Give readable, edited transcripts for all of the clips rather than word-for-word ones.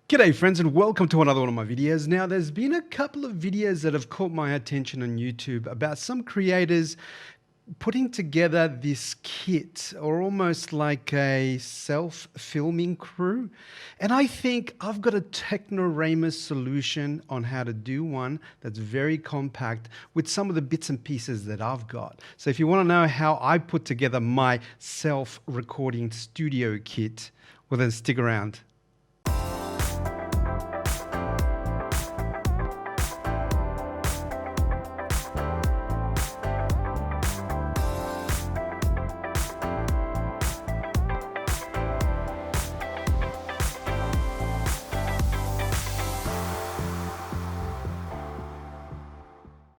G'day friends and welcome to another one of my videos. Now there's been a couple of videos that have caught my attention on YouTube about some creators putting together this kit or almost like a self-filming crew. And I think I've got a technoramus solution on how to do one that's very compact with some of the bits and pieces that I've got. So if you want to know how I put together my self-recording studio kit, well then stick around.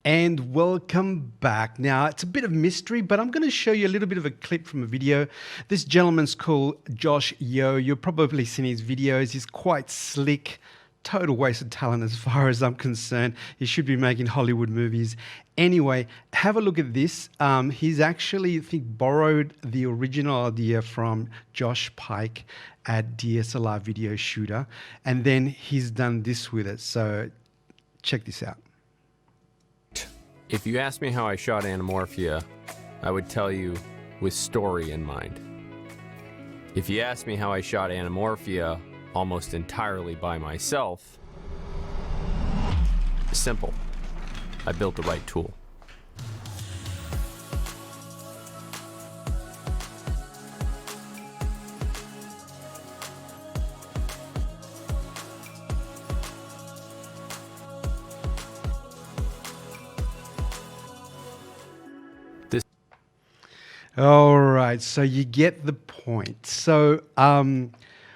And welcome back. Now, it's a bit of mystery, but I'm going to show you a little bit of a clip from a video. This gentleman's called Josh Yeo. You've probably seen his videos. He's quite slick. Total waste of talent as far as I'm concerned. He should be making Hollywood movies. Anyway, have a look at this. He's actually, I think, borrowed the original idea from Josh Pike at DSLR Video Shooter. And then he's done this with it. So check this out. If you asked me how I shot Anamorphia, I would tell you with story in mind. If you asked me how I shot Anamorphia almost entirely by myself, simple. I built the right tool. All right, so you get the point. So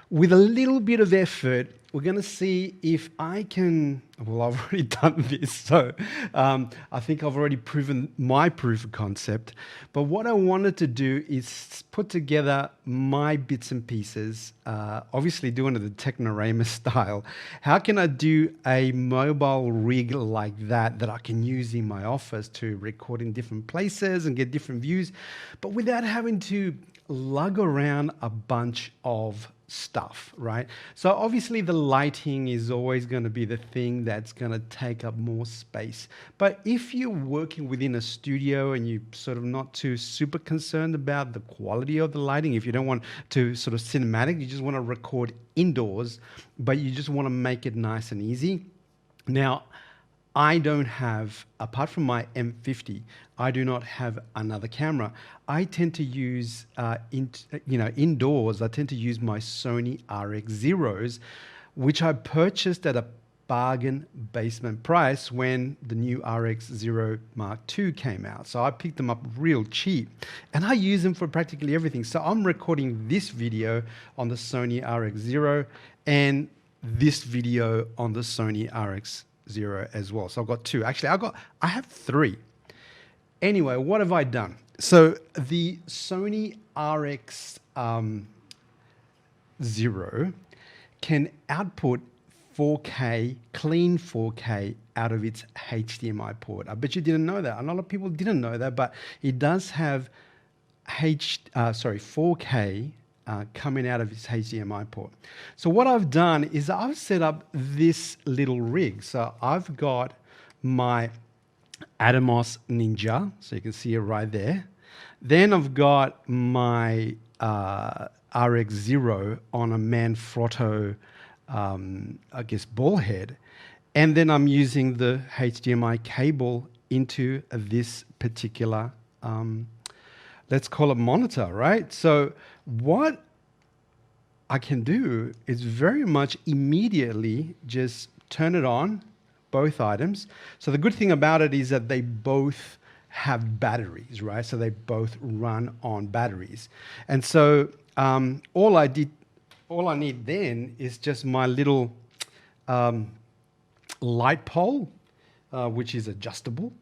with a little bit of effort, we're going to see if I can, well, I've already done this, so I think I've already proven my proof of concept. But what I wanted to do is put together my bits and pieces, obviously doing it the technoramus style. How can I do a mobile rig like that I can use in my office to record in different places and get different views, but without having to lug around a bunch of stuff, right? So obviously the lighting is always going to be the thing that's going to take up more space. But if you're working within a studio and you're sort of not too super concerned about the quality of the lighting, if you don't want to sort of cinematic, you just want to record indoors, but you just want to make it nice and easy. Now, I don't have, apart from my M50, I do not have another camera. I tend to use, indoors, I tend to use my Sony RX0s, which I purchased at a bargain basement price when the new RX0 Mark II came out. So I picked them up real cheap and I use them for practically everything. So I'm recording this video on the Sony RX0 and this video on the Sony RX0 as well. So I've got two. Actually, I have three. Anyway, what have I done? So the Sony RX0 can output 4K, clean 4K out of its HDMI port. I bet you didn't know that. A lot of people didn't know that, but it does have 4K coming out of its HDMI port. So what I've done is I've set up this little rig. So I've got my Atomos Ninja, so you can see it right there. Then I've got my RX0 on a Manfrotto, I guess, ball head. And then I'm using the HDMI cable into this particular let's call it monitor, right? So what I can do is very much immediately just turn it on, both items. So the good thing about it is that they both have batteries, right? So they both run on batteries. And so all I need then is just my little light pole, which is adjustable,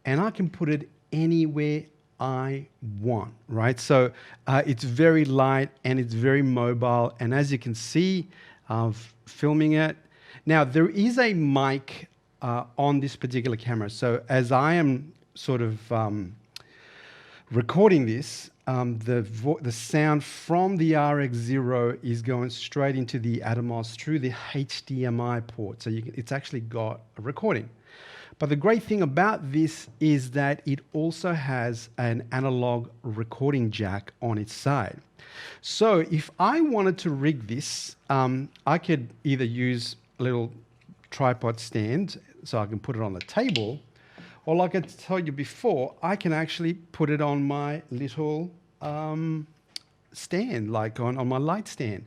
and I can put it anywhere I want, right? So it's very light and it's very mobile. And as you can see, filming it. Now, there is a mic on this particular camera. So as I am sort of recording this, the sound from the RX0 is going straight into the Atomos through the HDMI port. So it's actually got a recording. But the great thing about this is that it also has an analog recording jack on its side. So if I wanted to rig this, I could either use a little tripod stand so I can put it on the table, or like I told you before, I can actually put it on my little stand, like on my light stand.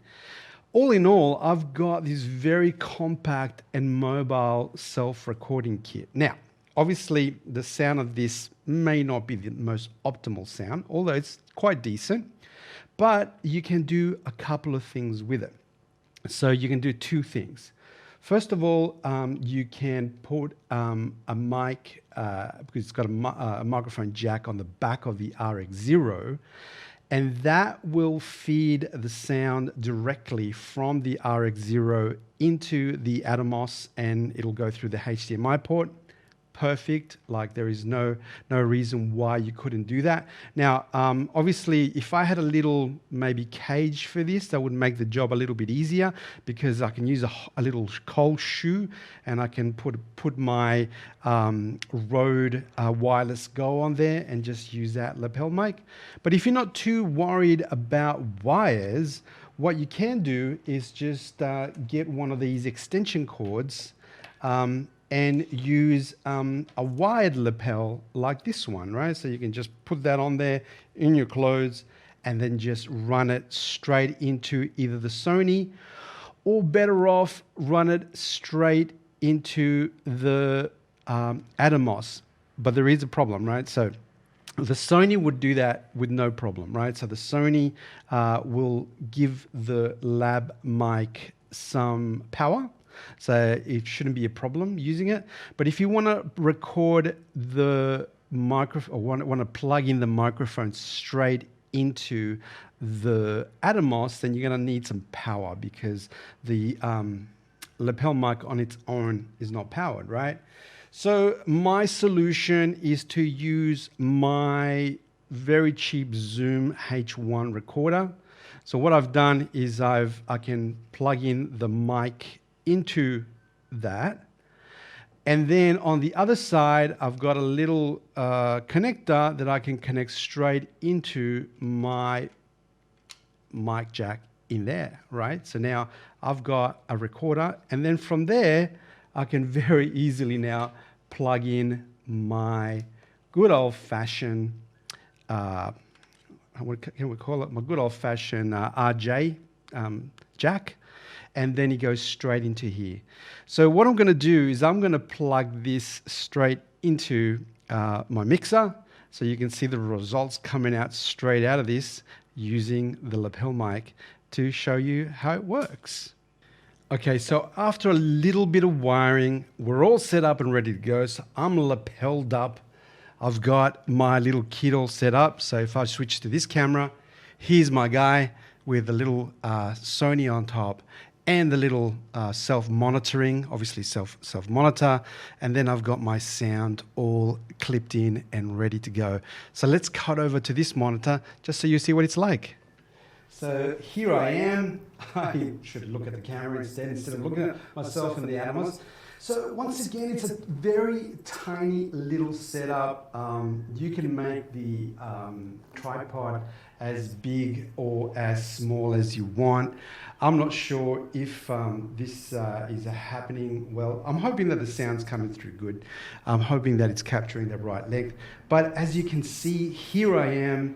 All in all, I've got this very compact and mobile self-recording kit. Now, obviously, the sound of this may not be the most optimal sound, although it's quite decent, but you can do a couple of things with it. So you can do two things. First of all, you can put a mic, because it's got a microphone jack on the back of the RX0, and that will feed the sound directly from the RX0 into the Atomos, and it'll go through the HDMI port. Perfect. Like, there is no reason why you couldn't do that. Now, obviously, if I had a little maybe cage for this, that would make the job a little bit easier, because I can use a little cold shoe, and I can put my Rode wireless Go on there and just use that lapel mic. But if you're not too worried about wires, what you can do is just get one of these extension cords and use a wired lapel like this one, right? So you can just put that on there in your clothes and then just run it straight into either the Sony, or better off, run it straight into the Atomos. But there is a problem, right? So the Sony would do that with no problem, right? So the Sony will give the lab mic some power, so it shouldn't be a problem using it. But if you want to record the microphone, or want to plug in the microphone straight into the Atomos, then you're going to need some power, because the lapel mic on its own is not powered, right? So my solution is to use my very cheap Zoom H1 recorder. So what I've done is I can plug in the mic into that, and then on the other side I've got a little connector that I can connect straight into my mic jack in there, right? So now I've got a recorder, and then from there I can very easily now plug in my good old-fashioned what can we call it? My good old-fashioned RJ jack, and then it goes straight into here. So what I'm going to do is I'm going to plug this straight into my mixer, so you can see the results coming out straight out of this using the lapel mic to show you how it works. Okay, so after a little bit of wiring, we're all set up and ready to go. So I'm lapelled up. I've got my little kit all set up. So if I switch to this camera, here's my guy with the little Sony on top, and the little self-monitoring, obviously self-monitor, and then I've got my sound all clipped in and ready to go. So let's cut over to this monitor just so you see what it's like. So here I am. I should look at the camera instead of looking at myself in the Atomos. So once again, it's a very tiny little setup. You can make the tripod as big or as small as you want. I'm not sure if this is happening well. I'm hoping that the sound's coming through good. I'm hoping that it's capturing the right length. But as you can see, here I am.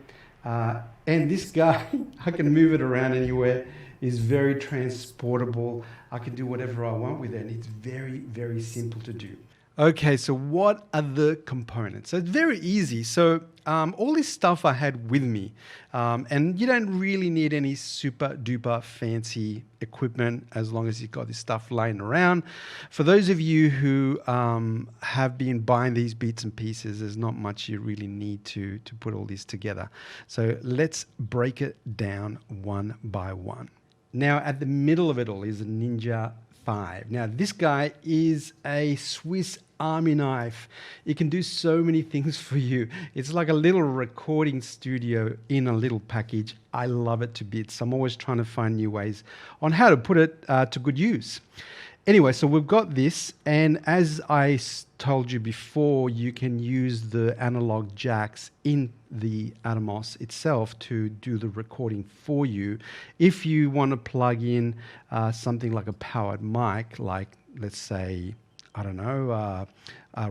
And this guy, I can move it around anywhere, is very transportable. I can do whatever I want with it, and it's very, very simple to do. Okay, so what are the components? So it's very easy. So all this stuff I had with me, and you don't really need any super duper fancy equipment as long as you've got this stuff laying around. For those of you who have been buying these bits and pieces, there's not much you really need to put all this together. So let's break it down one by one. Now, at the middle of it all is a Ninja 5. Now, this guy is a Swiss army knife. It can do so many things for you. It's like a little recording studio in a little package. I love it to bits. I'm always trying to find new ways on how to put it to good use. Anyway, so we've got this, and as I told you before, you can use the analog jacks in the Atomos itself to do the recording for you. If you want to plug in something like a powered mic, like let's say, I don't know,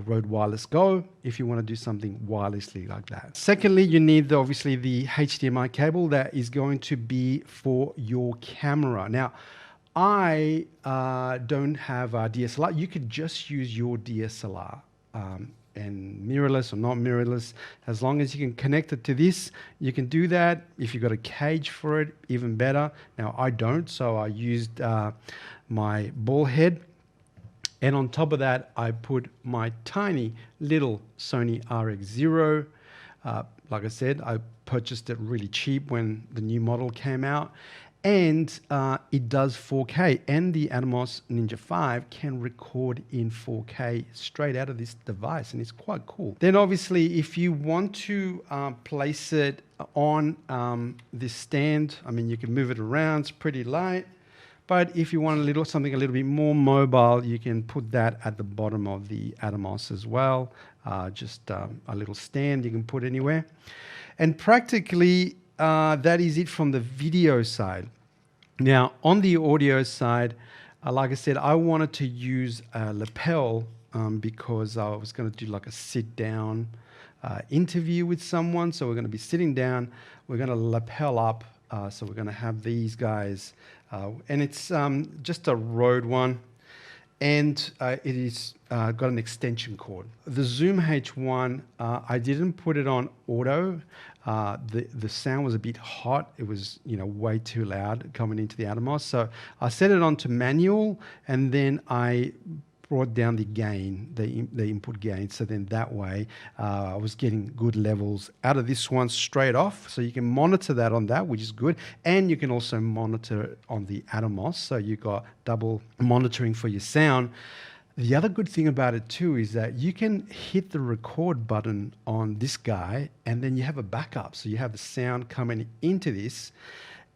Rode Wireless Go, if you want to do something wirelessly like that. Secondly, you need obviously the HDMI cable that is going to be for your camera. Now, I don't have a DSLR. You could just use your DSLR and mirrorless or not mirrorless. As long as you can connect it to this, you can do that. If you've got a cage for it, even better. Now, I don't, so I used my ball head. And on top of that, I put my tiny little Sony RX0. Like I said, I purchased it really cheap when the new model came out. And it does 4K, and the Atomos Ninja 5 can record in 4K straight out of this device, and it's quite cool. Then obviously, if you want to place it on this stand, I mean, you can move it around, it's pretty light. But if you want something a little bit more mobile, you can put that at the bottom of the Atomos as well. Just a little stand you can put anywhere. And practically, that is it from the video side. Now, on the audio side, like I said, I wanted to use a lapel because I was going to do like a sit-down interview with someone. So we're going to be sitting down. We're going to lapel up. So we're going to have these guys. And it's just a Rode one. And it is got an extension cord. The Zoom H1, I didn't put it on auto. The sound was a bit hot. It was, way too loud coming into the Atomos. So I set it on to manual, and then I brought down the gain, the input gain. So then that way I was getting good levels out of this one straight off. So you can monitor that on that, which is good. And you can also monitor it on the Atomos. So you got double monitoring for your sound. The other good thing about it too is that you can hit the record button on this guy, and then you have a backup. So you have the sound coming into this,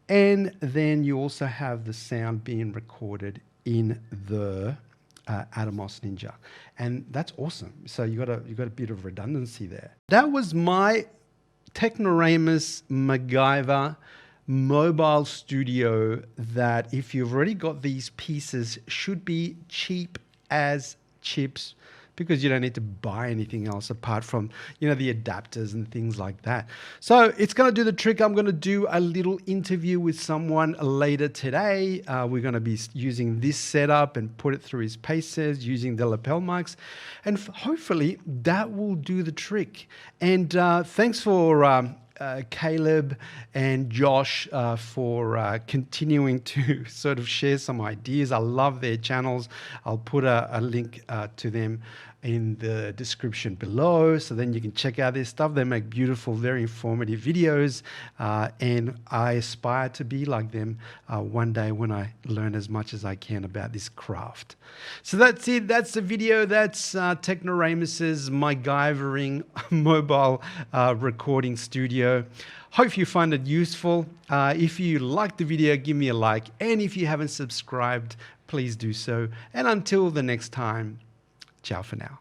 and then you also have the sound being recorded in the Atomos Ninja, and that's awesome. So you got a bit of redundancy there. That was my Technoramus McGyver mobile studio that, if you've already got these pieces, should be cheap as chips, because you don't need to buy anything else apart from, the adapters and things like that. So it's going to do the trick. I'm going to do a little interview with someone later today. We're going to be using this setup and put it through his paces using the lapel mics. And hopefully that will do the trick. And thanks for Caleb and Josh for continuing to sort of share some ideas. I love their channels. I'll put a link to them in the description below, so then you can check out their stuff. They make beautiful, very informative videos, and I aspire to be like them one day when I learn as much as I can about this craft. So that's it. That's the video. That's Technoramus's McGyvering mobile recording studio. Hope you find it useful. If you liked the video, give me a like, and if you haven't subscribed, please do so. And until the next time, ciao for now.